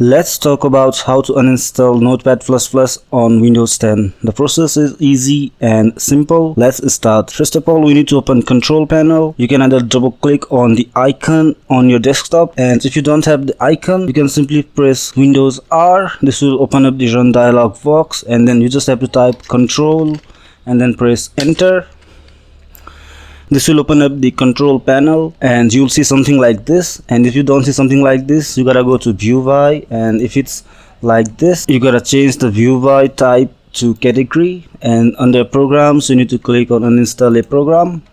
Let's talk about how to uninstall Notepad++ on Windows 10. The process is easy and simple. Let's start. First of all, we need to open Control Panel. You can either double click on the icon on your desktop, and if you don't have the icon, you can simply press Windows R. This will open up the Run dialog box, and then you just have to type Control and then press Enter. This will open up the control panel and you'll see something like this. And if you don't see something like this, you gotta go to view by, and if it's like this, you gotta change the view by type to category, and under programs you need to click on uninstall a program,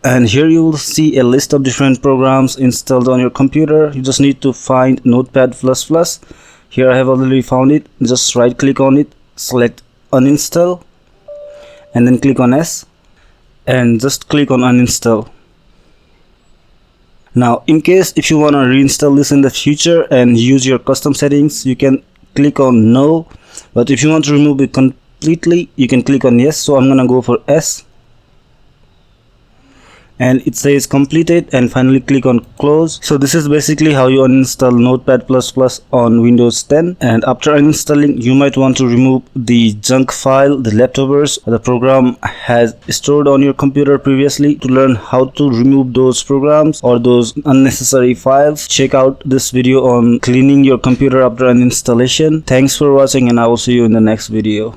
and here you will see a list of different programs installed on your computer. You just need to find Notepad++. Here I have already found it. Just right click on it, select uninstall, and then click on S and just click on uninstall. Now in case if you want to reinstall this in the future and use your custom settings, you can click on no, but if you want to remove it completely, you can click on yes. So I'm gonna go for S, and it says completed, and finally click on close. So this is basically how you uninstall Notepad++ on Windows 10. And after uninstalling, you might want to remove the junk file, the leftovers the program has stored on your computer previously. To learn how to remove those programs or those unnecessary files, check out this video on cleaning your computer after uninstallation. Thanks for watching, and I will see you in the next video.